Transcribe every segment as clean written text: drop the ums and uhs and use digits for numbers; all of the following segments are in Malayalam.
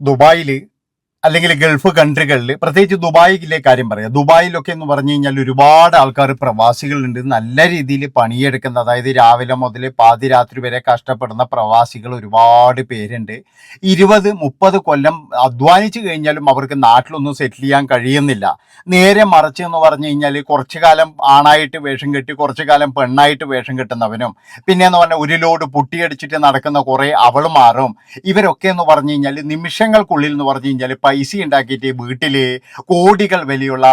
ദുബായിൽ അല്ലെങ്കിൽ ഗൾഫ് കൺട്രികളിൽ, പ്രത്യേകിച്ച് ദുബായിലെ കാര്യം പറയാം. ദുബായിലൊക്കെ എന്ന് പറഞ്ഞു കഴിഞ്ഞാൽ ഒരുപാട് ആൾക്കാർ പ്രവാസികളുണ്ട്, നല്ല രീതിയിൽ പണിയെടുക്കുന്ന, അതായത് രാവിലെ മുതൽ പാതിരാത്രി വരെ കഷ്ടപ്പെടുന്ന പ്രവാസികൾ ഒരുപാട് പേരുണ്ട്. 20-30 കൊല്ലം അധ്വാനിച്ചു കഴിഞ്ഞാലും അവർക്ക് നാട്ടിലൊന്നും സെറ്റിൽ ചെയ്യാൻ കഴിയുന്നില്ല. നേരെ മറിച്ച് എന്ന് പറഞ്ഞു കഴിഞ്ഞാൽ കുറച്ചു കാലം ആണായിട്ട് വേഷം കെട്ടി കുറച്ചു കാലം പെണ്ണായിട്ട് വേഷം കെട്ടുന്നവനും, പിന്നെ എന്ന് പറഞ്ഞാൽ ഒരു ലോഡ് പുട്ടിയടിച്ചിട്ട് നടക്കുന്ന കുറേ അവളുമാറും, ഇവരൊക്കെ എന്ന് പറഞ്ഞു കഴിഞ്ഞാൽ നിമിഷങ്ങൾക്കുള്ളിൽ എന്ന് പറഞ്ഞു കഴിഞ്ഞാൽ പൈസ ഉണ്ടാക്കിയിട്ട് വീട്ടിൽ കോടികൾ വിലയുള്ള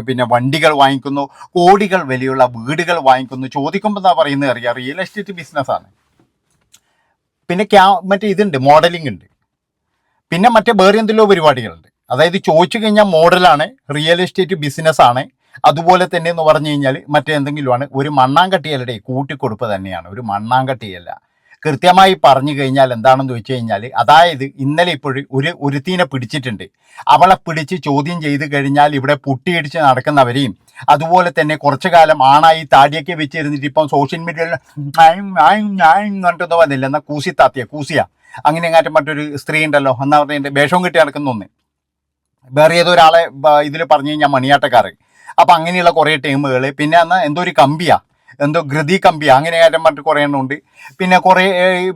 പിന്നെ വണ്ടികൾ വാങ്ങിക്കുന്നു, കോടികൾ വിലയുള്ള വീടുകൾ വാങ്ങിക്കുന്നു. ചോദിക്കുമ്പോൾ എന്താ പറയുന്നത് അറിയാം, റിയൽ എസ്റ്റേറ്റ് ബിസിനസ്സാണ്. പിന്നെ മറ്റേ ഇതുണ്ട്, മോഡലിംഗ് ഉണ്ട്, പിന്നെ മറ്റേ വേറെ എന്തെല്ലോ പരിപാടികളുണ്ട്. അതായത് ചോദിച്ചു കഴിഞ്ഞാൽ മോഡലാണ്, റിയൽ എസ്റ്റേറ്റ് ബിസിനസ്സാണ്, അതുപോലെ തന്നെ എന്ന് പറഞ്ഞു കഴിഞ്ഞാൽ മറ്റെന്തെങ്കിലുമാണ്. ഒരു മണ്ണാങ്കട്ടിയല്ലേ, കൂട്ടിക്കൊടുപ്പ് തന്നെയാണ്, ഒരു മണ്ണാങ്കട്ടിയല്ല. കൃത്യമായി പറഞ്ഞു കഴിഞ്ഞാൽ എന്താണെന്ന് വെച്ച് കഴിഞ്ഞാൽ, അതായത് ഇന്നലെ ഇപ്പോഴും ഒരുത്തീനെ പിടിച്ചിട്ടുണ്ട്. അവളെ പിടിച്ച് ചോദ്യം ചെയ്ത് കഴിഞ്ഞാൽ ഇവിടെ പുട്ടിയിടിച്ച് നടക്കുന്നവരെയും, അതുപോലെ തന്നെ കുറച്ചു കാലം ആണായി താടിയൊക്കെ വെച്ചിരുന്നിട്ട് ഇപ്പം സോഷ്യൽ മീഡിയയിൽ പറഞ്ഞിട്ടൊന്നും വന്നില്ല, എന്നാൽ കൂസിയ അങ്ങനെ എങ്ങാറ്റും മറ്റൊരു സ്ത്രീ ഉണ്ടല്ലോ, എന്നാ പറഞ്ഞ വേഷവും കിട്ടി നടക്കുന്ന ഒന്ന്, വേറെ ഏതൊരാളെ ഇതിൽ പറഞ്ഞു കഴിഞ്ഞാൽ മണിയാട്ടക്കാരൻ. അപ്പം അങ്ങനെയുള്ള കുറേ ടീമുകൾ, പിന്നെ എന്നാൽ എന്തോ ഒരു കമ്പിയാ, എന്തോ ഘൃതി കമ്പി, അങ്ങനെ കാര്യം പറഞ്ഞിട്ട് കുറേ എണ്ണം ഉണ്ട്. പിന്നെ കുറേ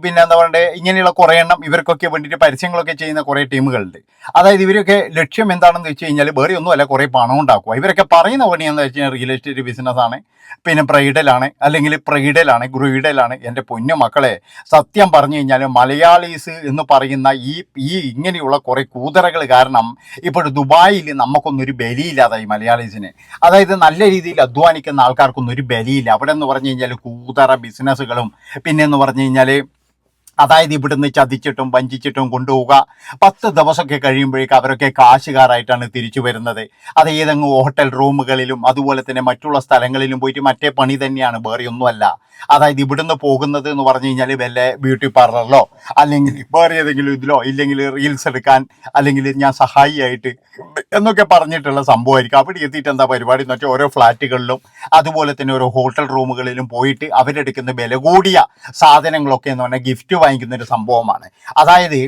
പിന്നെ എന്താ പറയണ്ടേ, ഇങ്ങനെയുള്ള കുറേ എണ്ണം ഇവർക്കൊക്കെ വേണ്ടിയിട്ട് പരസ്യങ്ങളൊക്കെ ചെയ്യുന്ന കുറേ ടീമുകളുണ്ട്. അതായത് ഇവരൊക്കെ ലക്ഷ്യം എന്താണെന്ന് വെച്ച് കഴിഞ്ഞാൽ വേറെ ഒന്നുമല്ല, കുറേ പണം ഉണ്ടാക്കുക. ഇവരൊക്കെ പറയുന്ന പണി എന്താ വെച്ച് കഴിഞ്ഞാൽ റിയൽ എസ്റ്റേറ്റ് ബിസിനസ്സാണ്, പിന്നെ ബ്രൈഡലാണ്, അല്ലെങ്കിൽ ഗ്രൂയിഡലാണ്. എൻ്റെ പൊന്നു മക്കളെ, സത്യം പറഞ്ഞു കഴിഞ്ഞാൽ മലയാളീസ് എന്ന് പറയുന്ന ഈ ഇങ്ങനെയുള്ള കുറേ കൂതറകൾ കാരണം ഇപ്പോൾ ദുബായിൽ നമുക്കൊന്നും ഒരു ബലിയില്ലാതായി മലയാളീസിന്. അതായത് നല്ല രീതിയിൽ അധ്വാനിക്കുന്ന ആൾക്കാർക്കൊന്നും ഒരു ബലിയില്ല അവിടെ എന്ന് പറഞ്ഞു കഴിഞ്ഞാൽ. കൂതറ ബിസിനസ്സുകളും, പിന്നെ എന്ന് പറഞ്ഞു കഴിഞ്ഞാൽ അതായത് ഇവിടുന്ന് ചതിച്ചിട്ടും വഞ്ചിച്ചിട്ടും കൊണ്ടുപോവുക. 10 ദിവസമൊക്കെ കഴിയുമ്പോഴേക്കും അവരൊക്കെ കാശുകാരായിട്ടാണ് തിരിച്ചു വരുന്നത്. അത് ഏതെങ്കിലും ഹോട്ടൽ റൂമുകളിലും അതുപോലെ തന്നെ മറ്റുള്ള സ്ഥലങ്ങളിലും പോയിട്ട് മറ്റേ പണി തന്നെയാണ്, വേറെ ഒന്നുമല്ല. അതായത് ഇവിടുന്ന് പോകുന്നത് എന്ന് പറഞ്ഞു കഴിഞ്ഞാൽ വല്ല ബ്യൂട്ടി പാർലറിലോ അല്ലെങ്കിൽ വേറെ ഏതെങ്കിലും ഇതിലോ, ഇല്ലെങ്കിൽ റീൽസ് എടുക്കാൻ, അല്ലെങ്കിൽ ഞാൻ സഹായിയായിട്ട് എന്നൊക്കെ പറഞ്ഞിട്ടുള്ള സംഭവമായിരിക്കും. അവിടെ എത്തിയിട്ട് എന്താ പരിപാടി എന്ന് വെച്ചാൽ ഓരോ ഫ്ലാറ്റുകളിലും അതുപോലെ തന്നെ ഓരോ ഹോട്ടൽ റൂമുകളിലും പോയിട്ട് അവരെടുക്കുന്ന വില കൂടിയ സാധനങ്ങളൊക്കെ എന്ന് പറഞ്ഞാൽ ഗിഫ്റ്റ് വാങ്ങിക്കുന്ന ഒരു സംഭവമാണ്. അതായത്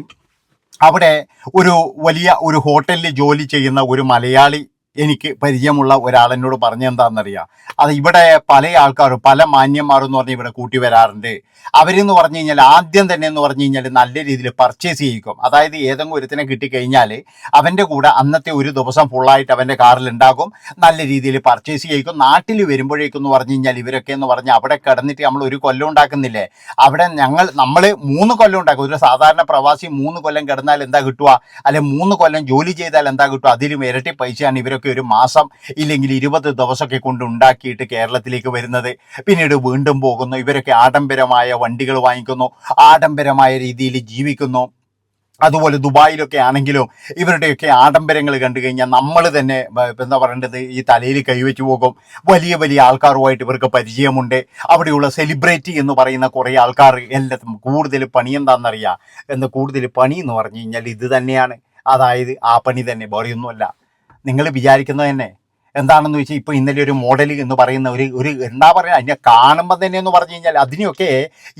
അവിടെ ഒരു ഹോട്ടലിൽ ജോലി ചെയ്യുന്ന ഒരു മലയാളി, എനിക്ക് പരിചയമുള്ള ഒരാളെന്നോട് പറഞ്ഞെന്താണെന്നറിയാം, അത് ഇവിടെ പല ആൾക്കാരും, പല മാന്യന്മാരും എന്ന് പറഞ്ഞാൽ ഇവിടെ കൂട്ടി വരാറുണ്ട്. അവരെന്ന് പറഞ്ഞു കഴിഞ്ഞാൽ ആദ്യം തന്നെ എന്ന് പറഞ്ഞു കഴിഞ്ഞാൽ നല്ല രീതിയിൽ പർച്ചേസ് ചെയ്യിക്കും. അതായത് ഏതെങ്കിലും ഒരുത്തിനെ കിട്ടിക്കഴിഞ്ഞാൽ അവൻ്റെ കൂടെ അന്നത്തെ ഒരു ദിവസം ഫുള്ളായിട്ട് അവൻ്റെ കാറിൽ ഉണ്ടാകും, നല്ല രീതിയിൽ പർച്ചേസ് ചെയ്യിക്കും. നാട്ടിൽ വരുമ്പോഴേക്കും എന്ന് പറഞ്ഞു കഴിഞ്ഞാൽ ഇവരൊക്കെ എന്ന് പറഞ്ഞാൽ അവിടെ കിടന്നിട്ട് നമ്മൾ ഒരു കൊല്ലം ഉണ്ടാക്കുന്നില്ലേ, അവിടെ നമ്മൾ 3 കൊല്ലം ഉണ്ടാക്കും. ഒരു സാധാരണ പ്രവാസി 3 കൊല്ലം കിടന്നാൽ എന്താ കിട്ടുക, അല്ലെ 3 കൊല്ലം ജോലി ചെയ്താൽ എന്താ കിട്ടുക, അതിലും ഇരട്ടി പൈസയാണ് ഇവരൊക്കെ ഒരു മാസം ഇല്ലെങ്കിൽ 20 ദിവസമൊക്കെ കൊണ്ട് ഉണ്ടാക്കിയിട്ട് കേരളത്തിലേക്ക് വരുന്നത്. പിന്നീട് വീണ്ടും പോകുന്നു. ഇവരൊക്കെ ആഡംബരമായ വണ്ടികൾ വാങ്ങിക്കുന്നു, ആഡംബരമായ രീതിയിൽ ജീവിക്കുന്നു. അതുപോലെ ദുബായിലൊക്കെ ആണെങ്കിലും ഇവരുടെയൊക്കെ ആഡംബരങ്ങൾ കണ്ടു കഴിഞ്ഞാൽ നമ്മൾ തന്നെ എന്താ പറയേണ്ടത്, ഈ തലയിൽ കൈവച്ച് പോകും. വലിയ വലിയ ആൾക്കാരുമായിട്ട് ഇവർക്ക് പരിചയമുണ്ട്. അവിടെയുള്ള സെലിബ്രിറ്റി എന്ന് പറയുന്ന കുറേ ആൾക്കാർ എല്ലാം കൂടുതൽ പണി എന്താണെന്നറിയാം, കൂടുതൽ പണി എന്ന് പറഞ്ഞു കഴിഞ്ഞാൽ ഇത് തന്നെയാണ്. അതായത് ആ പണി തന്നെ, വേറെയൊന്നുമല്ല. നിങ്ങൾ വിചാരിക്കുന്നത് തന്നെ എന്താണെന്ന് വെച്ചാൽ, ഇപ്പോൾ ഇന്നലെ ഒരു മോഡൽ എന്ന് പറയുന്ന ഒരു എന്താ പറയുക, അതിനെ കാണുമ്പോൾ തന്നെ എന്ന് പറഞ്ഞു കഴിഞ്ഞാൽ അതിനെയൊക്കെ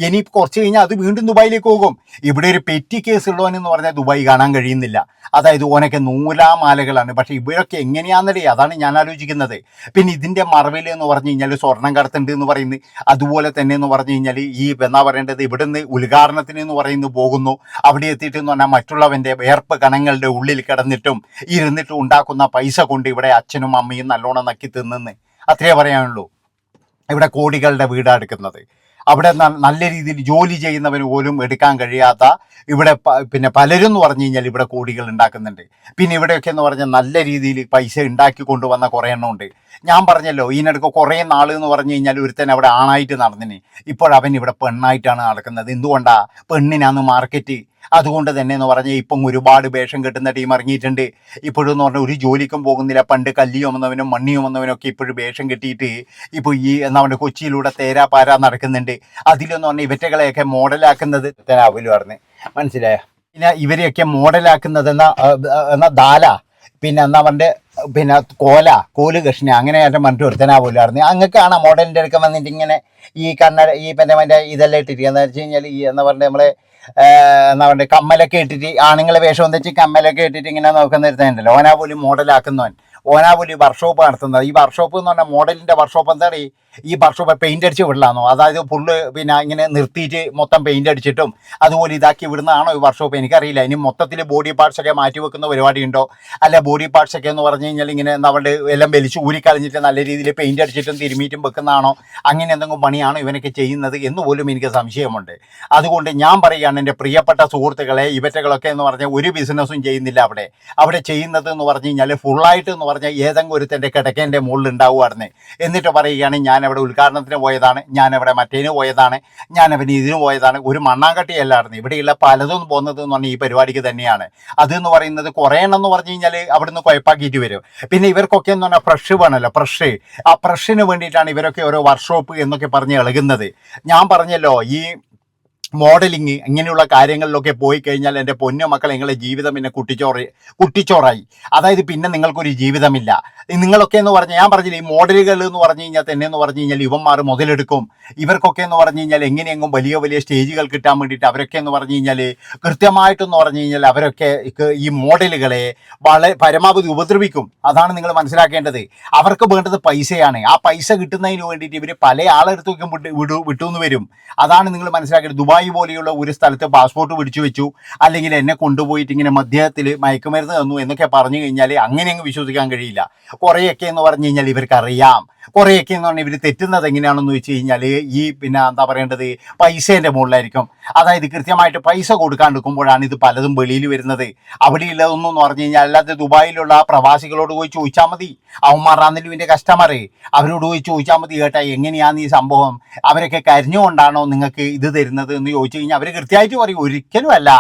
ഇനി കുറച്ച് കഴിഞ്ഞാൽ അത് വീണ്ടും ദുബായിലേക്ക് പോകും. ഇവിടെ ഒരു പെറ്റി കേസ് ഉള്ളവനെന്ന് പറഞ്ഞാൽ ദുബായ് കാണാൻ കഴിയുന്നില്ല. അതായത് ഓനൊക്കെ നൂലാമാലകളാണ്. പക്ഷേ ഇവരൊക്കെ എങ്ങനെയാണെന്നല്ലേ, അതാണ് ഞാൻ ആലോചിക്കുന്നത്. പിന്നെ ഇതിൻ്റെ മറവിൽ എന്ന് പറഞ്ഞു കഴിഞ്ഞാൽ സ്വർണം കടത്തുണ്ട് എന്ന് പറയുന്നത്. അതുപോലെ തന്നെ എന്ന് പറഞ്ഞു കഴിഞ്ഞാൽ ഈ എന്താ പറയേണ്ടത്, ഇവിടുന്ന് ഉദ്ഘാടനത്തിന് എന്ന് പറയുന്നത് പോകുന്നു. അവിടെ എത്തിയിട്ട് എന്ന് പറഞ്ഞാൽ മറ്റുള്ളവൻ്റെ വേർപ്പ് കണങ്ങളുടെ ഉള്ളിൽ കിടന്നിട്ടും ഇരുന്നിട്ടും ഉണ്ടാക്കുന്ന പൈസ കൊണ്ട് ഇവിടെ അച്ഛനും അമ്മയും നല്ലോണം നക്കി തിന്നുന്ന്. അത്രേ പറയാനുള്ളൂ. ഇവിടെ കോടികളുടെ വീടാണ് എടുക്കുന്നത്. അവിടെ നല്ല രീതിയിൽ ജോലി ചെയ്യുന്നവന് പോലും എടുക്കാൻ കഴിയാത്ത ഇവിടെ പിന്നെ പലരും എന്ന് പറഞ്ഞു കഴിഞ്ഞാൽ ഇവിടെ കോടികൾ ഉണ്ടാക്കുന്നുണ്ട്. പിന്നെ ഇവിടെയൊക്കെ എന്ന് പറഞ്ഞാൽ നല്ല രീതിയിൽ പൈസ ഉണ്ടാക്കി കൊണ്ടുവന്ന കുറേ എണ്ണം ഉണ്ട്. ഞാൻ പറഞ്ഞല്ലോ, ഇതിനിടയ്ക്ക് കുറേ നാൾ എന്ന് പറഞ്ഞു കഴിഞ്ഞാൽ ഒരുത്തൻ അവിടെ ആണായിട്ട് നടന്നിന്, ഇപ്പോഴവൻ ഇവിടെ പെണ്ണായിട്ടാണ് നടക്കുന്നത്. എന്തുകൊണ്ടാ? പെണ്ണിനാണ് മാർക്കറ്റ്. അതുകൊണ്ട് തന്നെ എന്ന് പറഞ്ഞാൽ ഇപ്പം ഒരുപാട് വേഷം കെട്ടുന്ന ടീം ഇറങ്ങിയിട്ടുണ്ട്. ഇപ്പോഴും എന്ന് പറഞ്ഞാൽ ഒരു ജോലിക്കും പോകുന്നില്ല. പണ്ട് കല്ലി ചുമന്നവനും മണ്ണി ചുമന്നവനൊക്കെ ഇപ്പോഴും വേഷം കെട്ടിയിട്ട് ഇപ്പോൾ ഈ എന്താ പറയുക കൊച്ചിയിലൂടെ തേരാപാര നടക്കുന്നുണ്ട്. അതിലെന്ന് പറഞ്ഞാൽ ഇവറ്റകളെയൊക്കെ മോഡലാക്കുന്നത് അവല് പറഞ്ഞ് മനസ്സിലായ. പിന്നെ ഇവരെയൊക്കെ മോഡലാക്കുന്നത് എന്നാ ദാല, പിന്നെ എന്താ പറഞ്ഞ പിന്നെ കോല് കഷ്ണ, അങ്ങനെ ആയിട്ട് പറഞ്ഞിട്ട് ഒരുത്തനാവൂലായിരുന്നു. അങ്ങനെയൊക്കെയാണ് മോഡലിൻ്റെ അടുക്ക വന്നിട്ട് ഇങ്ങനെ ഈ കണ്ണട ഈ പിന്നെ മറ്റേ ഇതെല്ലാം ഇട്ടിരിക്കുക. എന്ന് വെച്ച് കഴിഞ്ഞാൽ ഈ എന്താ പറയുക നമ്മളെ എന്താ പറയുക കമ്മലൊക്കെ ഇട്ടിട്ട് ആണുങ്ങളെ വേഷം വെച്ച് കമ്മലൊക്കെ ഇട്ടിട്ട് ഇങ്ങനെ നോക്കുന്ന ഒരുത്തനുണ്ടല്ലോ, ഓനാ പോലും മോഡലാക്കുന്നവൻ, ഓനാ പോലും വർക്ക്ഷോപ്പ് നടത്തുന്നത്. ഈ വർക്ക്ഷോപ്പ് എന്ന് പറഞ്ഞാൽ മോഡലിൻ്റെ വർക്ക്ഷോപ്പ് എന്താണ് ഈ വർക്ക്ഷോപ്പ് പെയിൻ്റ് അടിച്ച് വിടലാണോ? അതായത് ഫുള്ള് പിന്നെ ഇങ്ങനെ നിർത്തിയിട്ട് മൊത്തം പെയിൻ്റ് അടിച്ചിട്ടും അതുപോലെ ഇതാക്കി വിടുന്നതാണോ ഈ വർക്ക്ഷോപ്പ്? എനിക്കറിയില്ല. ഇനി മൊത്തത്തിൽ ബോഡി പാർട്സൊക്കെ മാറ്റി വെക്കുന്ന പരിപാടി ഉണ്ടോ? അല്ല ബോഡി പാർട്സൊക്കെ എന്ന് പറഞ്ഞു കഴിഞ്ഞാൽ ഇങ്ങനെ നമ്മുടെ എല്ലാം വലിച്ച് ഊരിക്കളഞ്ഞിട്ട് നല്ല രീതിയിൽ പെയിൻ്റ് അടിച്ചിട്ടും തിരുമിയിട്ടും വെക്കുന്നതാണോ? അങ്ങനെ എന്തെങ്കിലും പണിയാണോ ഇവനൊക്കെ ചെയ്യുന്നത് എന്ന് പോലും എനിക്ക് സംശയമുണ്ട്. അതുകൊണ്ട് ഞാൻ പറയുകയാണ് എൻ്റെ പ്രിയപ്പെട്ട സുഹൃത്തുക്കളെ, ഇവറ്റകളൊക്കെ എന്ന് പറഞ്ഞാൽ ഒരു ബിസിനസ്സും ചെയ്യുന്നില്ല അവിടെ ചെയ്യുന്നത് എന്ന് പറഞ്ഞു കഴിഞ്ഞാൽ ഫുള്ളായിട്ട് എന്ന് പറഞ്ഞാൽ ഏതെങ്കിലും ഒരുത്തൻ്റെ കിടക്കേൻ്റെ മുകളിൽ ഉണ്ടാവുകയാണെന്ന്. എന്നിട്ട് പറയുകയാണ് ഞാൻ അവിടെ ഉദ്ഘാടനത്തിന് പോയതാണ്, ഞാൻ അവിടെ മറ്റേന് പോയതാണ്, ഞാൻ അവന് ഇതിന് പോയതാണ്. ഒരു മണ്ണാങ്കട്ടിയല്ലായിരുന്നു. ഇവിടെയുള്ള പലതും പോകുന്നത് എന്ന് പറഞ്ഞാൽ ഈ പരിപാടിക്ക് തന്നെയാണ്. അതെന്ന് പറയുന്നത് കുറേ എണ്ണം എന്ന് പറഞ്ഞു കഴിഞ്ഞാൽ അവിടുന്ന് കുഴപ്പാക്കിയിട്ട് വരും. പിന്നെ ഇവർക്കൊക്കെ എന്ന് പറഞ്ഞാൽ ഫ്രഷ് വേണമല്ലോ, ഫ്രഷ്. ആ ഫ്രഷിന് വേണ്ടിയിട്ടാണ് ഇവരൊക്കെ ഓരോ വർക്ക്ഷോപ്പ് എന്നൊക്കെ പറഞ്ഞ് ഇളകുന്നത്. ഞാൻ പറഞ്ഞല്ലോ ഈ മോഡലിങ് ഇങ്ങനെയുള്ള കാര്യങ്ങളിലൊക്കെ പോയി കഴിഞ്ഞാൽ എൻ്റെ പൊന്നു മക്കളെ നിങ്ങളുടെ ജീവിതം പിന്നെ കുട്ടിച്ചോറായി. അതായത് പിന്നെ നിങ്ങൾക്കൊരു ജീവിതമില്ല. നിങ്ങളൊക്കെ എന്ന് പറഞ്ഞാൽ ഞാൻ പറഞ്ഞില്ല, ഈ മോഡലുകൾ എന്ന് പറഞ്ഞു കഴിഞ്ഞാൽ തന്നെ എന്ന് പറഞ്ഞു കഴിഞ്ഞാൽ ഇവന്മാർ മുതലെടുക്കും. ഇവർക്കൊക്കെ എന്ന് പറഞ്ഞു കഴിഞ്ഞാൽ എങ്ങനെയെങ്കിലും വലിയ വലിയ സ്റ്റേജുകൾ കിട്ടാൻ വേണ്ടിയിട്ട് അവരൊക്കെ എന്ന് പറഞ്ഞു കഴിഞ്ഞാൽ കൃത്യമായിട്ടെന്ന് പറഞ്ഞു കഴിഞ്ഞാൽ അവരൊക്കെ ഈ മോഡലുകളെ വളരെ പരമാവധി ഉപദ്രവിക്കും. അതാണ് നിങ്ങൾ മനസ്സിലാക്കേണ്ടത്. അവർക്ക് വേണ്ടത് പൈസയാണ്. ആ പൈസ കിട്ടുന്നതിന് വേണ്ടിയിട്ട് ഇവർ പല ആളെടുത്തേക്കും വിട്ടുവെന്ന് വരും. അതാണ് നിങ്ങൾ മനസ്സിലാക്കേണ്ടത്. ദുബായ് പോലെയുള്ള ഒരു സ്ഥലത്ത് പാസ്പോർട്ട് പിടിച്ചു വെച്ചു, അല്ലെങ്കിൽ എന്നെ കൊണ്ടുപോയിട്ട് ഇങ്ങനെ മധ്യത്തിൽ മയക്കുമരുന്ന് തന്നു എന്നൊക്കെ പറഞ്ഞു കഴിഞ്ഞാൽ അങ്ങനെ അങ്ങ് വിശ്വസിക്കാൻ കഴിയില്ല. കുറേയൊക്കെ എന്ന് പറഞ്ഞു കഴിഞ്ഞാൽ ഇവർക്കറിയാം. കുറേയൊക്കെ എന്ന് പറഞ്ഞാൽ ഇവർ തെറ്റുന്നത് എങ്ങനെയാണെന്ന് വെച്ച് കഴിഞ്ഞാൽ ഈ പിന്നെ എന്താ പറയേണ്ടത് പൈസേൻ്റെ മുകളിലായിരിക്കും. അതായത് കൃത്യമായിട്ട് പൈസ കൊടുക്കാണ്ടിരിക്കുമ്പോഴാണ് ഇത് പലതും വെളിയിൽ വരുന്നത്. അവിടെയുള്ളതൊന്നും എന്ന് പറഞ്ഞു കഴിഞ്ഞാൽ അല്ലാതെ ദുബായിലുള്ള പ്രവാസികളോട് പോയി ചോദിച്ചാൽ മതി. അവന്മാരാണെങ്കിലും ഇതിൻ്റെ കസ്റ്റമർ, അവരോട് പോയി ചോദിച്ചാൽ മതി കേട്ടാ എങ്ങനെയാണ് ഈ സംഭവം, അവരൊക്കെ കരഞ്ഞുകൊണ്ടാണോ നിങ്ങൾക്ക് ഇത് തരുന്നത് എന്ന് ചോദിച്ചു കഴിഞ്ഞാൽ അവർ കൃത്യമായിട്ട് പറയും ഒരിക്കലും അല്ല,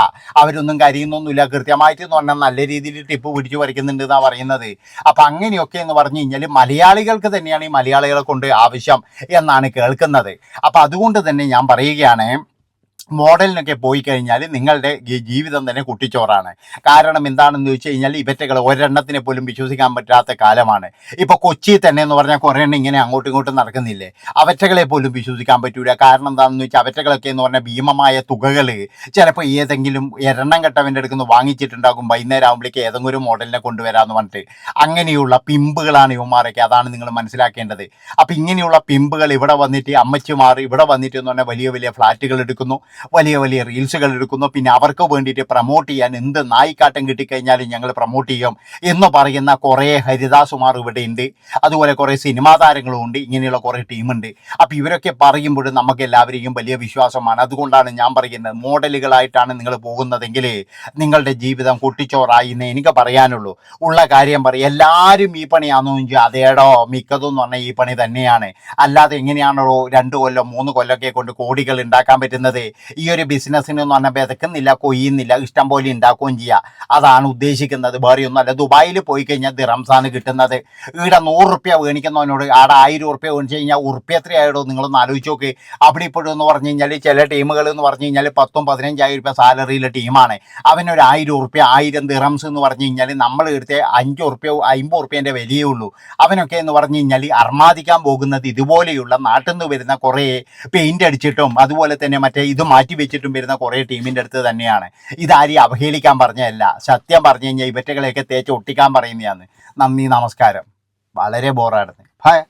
അവരൊന്നും കരയുന്നൊന്നുമില്ല, കൃത്യമായിട്ട് എന്ന് പറഞ്ഞാൽ നല്ല രീതിയിൽ ടിപ്പ് പിടിച്ച് പറിക്കുന്നുണ്ട് എന്നാണ് പറയുന്നത്. അപ്പം അങ്ങനെയൊക്കെ എന്ന് പറഞ്ഞു കഴിഞ്ഞാൽ മലയാളികൾക്ക് തന്നെയാണ് ഈ മലയാളികളെ കൊണ്ട് ആവശ്യം എന്നാണ് കേൾക്കുന്നത്. അപ്പം അതുകൊണ്ട് തന്നെ ഞാൻ പറയുകയാണ്, മോഡലിനൊക്കെ പോയി കഴിഞ്ഞാൽ നിങ്ങളുടെ ജീവിതം തന്നെ കുട്ടിച്ചോറാണ്. കാരണം എന്താണെന്ന് ചോദിച്ചു കഴിഞ്ഞാൽ ഇവറ്റകൾ ഒരെണ്ണത്തിനെ പോലും വിശ്വസിക്കാൻ പറ്റാത്ത കാലമാണ്. ഇപ്പോൾ കൊച്ചി തന്നെ എന്ന് പറഞ്ഞാൽ കുറേ എണ്ണം ഇങ്ങനെ അങ്ങോട്ടും ഇങ്ങോട്ടും നടക്കുന്നില്ലേ, അവറ്റകളെ പോലും വിശ്വസിക്കാൻ പറ്റൂല. കാരണം എന്താണെന്ന് വെച്ചാൽ അവറ്റകളൊക്കെ എന്ന് പറഞ്ഞാൽ ഭീമമായ തുകകൾ ചിലപ്പോൾ ഏതെങ്കിലും എണ്ണം കെട്ടവൻ്റെ അടുത്ത് വാങ്ങിച്ചിട്ടുണ്ടാകും. വൈകുന്നേരം ആകുമ്പോഴേക്ക് ഏതെങ്കിലും ഒരു മോഡലിനെ കൊണ്ടുവരാമെന്ന് പറഞ്ഞിട്ട് അങ്ങനെയുള്ള പിമ്പുകളാണ് ഇവന്മാരൊക്കെ. അതാണ് നിങ്ങൾ മനസ്സിലാക്കേണ്ടത്. അപ്പം ഇങ്ങനെയുള്ള പിമ്പുകൾ ഇവിടെ വന്നിട്ട് അമ്മച്ചിമാർ ഇവിടെ വന്നിട്ട് എന്ന് പറഞ്ഞാൽ വലിയ വലിയ ഫ്ലാറ്റുകൾ എടുക്കുന്നു, വലിയ വലിയ റീൽസുകൾ എടുക്കുന്നു. പിന്നെ അവർക്ക് വേണ്ടിയിട്ട് പ്രൊമോട്ട് ചെയ്യാൻ എന്ത് നായിക്കാട്ടം കിട്ടിക്കഴിഞ്ഞാലും ഞങ്ങൾ പ്രൊമോട്ട് ചെയ്യും എന്ന് പറയുന്ന കുറേ ഹരിദാസുമാർ ഇവിടെ ഉണ്ട്. അതുപോലെ കുറേ സിനിമാ താരങ്ങളും ഉണ്ട്. ഇങ്ങനെയുള്ള കുറേ ടീമുണ്ട്. അപ്പോൾ ഇവരൊക്കെ പറയുമ്പോൾ നമുക്ക് എല്ലാവരെയും വലിയ വിശ്വാസമാണ്. അതുകൊണ്ടാണ് ഞാൻ പറയുന്നത്, മോഡലുകളായിട്ടാണ് നിങ്ങൾ പോകുന്നതെങ്കിൽ നിങ്ങളുടെ ജീവിതം കുട്ടിച്ചോറായി എന്നേ എനിക്ക് പറയാനുള്ളൂ. ഉള്ള കാര്യം പറയും. എല്ലാവരും ഈ പണിയാണെന്ന് ചോദിച്ചാൽ അതേടോ മിക്കതും എന്ന് പറഞ്ഞാൽ ഈ പണി തന്നെയാണ്. അല്ലാതെ എങ്ങനെയാണോ 2 കൊല്ലം 3 കൊല്ലമൊക്കെ കൊണ്ട് കോടികൾ ഉണ്ടാക്കാൻ പറ്റുന്നത്? ഈ ഒരു ബിസിനസ്സിന് എന്ന് പറഞ്ഞാൽ വിതക്കുന്നില്ല, കൊയ്യുന്നില്ല, ഇഷ്ടം പോലെ ഉണ്ടാക്കുകയും ചെയ്യുക. അതാണ് ഉദ്ദേശിക്കുന്നത്, വേറെയൊന്നും അല്ല. ദുബായിൽ പോയി കഴിഞ്ഞാൽ ദിറംസാണ് കിട്ടുന്നത്. ഇവിടെ 100 റുപ്യ മേടിക്കുന്നവനോട് ആടെ 1000 റുപ്യ മേടിച്ച് കഴിഞ്ഞാൽ ഉറുപ്പ്യ എത്രയായിടോ നിങ്ങളൊന്ന് ആലോചിച്ച് നോക്ക്. അവിടെ ഇപ്പോഴും എന്ന് പറഞ്ഞു കഴിഞ്ഞാൽ ചില ടീമുകൾ എന്ന് പറഞ്ഞു കഴിഞ്ഞാൽ 10,000-15,000 റുപ്യ സാലറിയിലെ ടീമാണ്. അവനൊരു 1000 റുപ്യ 1000 ദിറംസ് എന്ന് പറഞ്ഞു കഴിഞ്ഞാൽ നമ്മൾ എടുത്ത 5 റുപ്യ 50 റുപ്യേൻ്റെ വിലയേ ഉള്ളൂ. അവനൊക്കെ എന്ന് പറഞ്ഞു കഴിഞ്ഞാൽ അർമാദിക്കാൻ പോകുന്നത് ഇതുപോലെയുള്ള നാട്ടിൽ നിന്ന് വരുന്ന കുറേ പെയിൻ്റ് അടിച്ചിട്ടും അതുപോലെ തന്നെ മറ്റേ ഇത് മാറ്റി വെച്ചിട്ടും വരുന്ന കുറേ ടീമിൻ്റെ അടുത്ത് തന്നെയാണ്. ഇതാരെയും അവഹേളിക്കാൻ പറഞ്ഞതല്ല, സത്യം പറഞ്ഞു കഴിഞ്ഞാൽ ഇവറ്റകളെയൊക്കെ തേച്ച് ഒട്ടിക്കാൻ പറയുന്നതാണ്. നന്ദി, നമസ്കാരം. വളരെ ബോറായിരുന്നു. ഹായ്.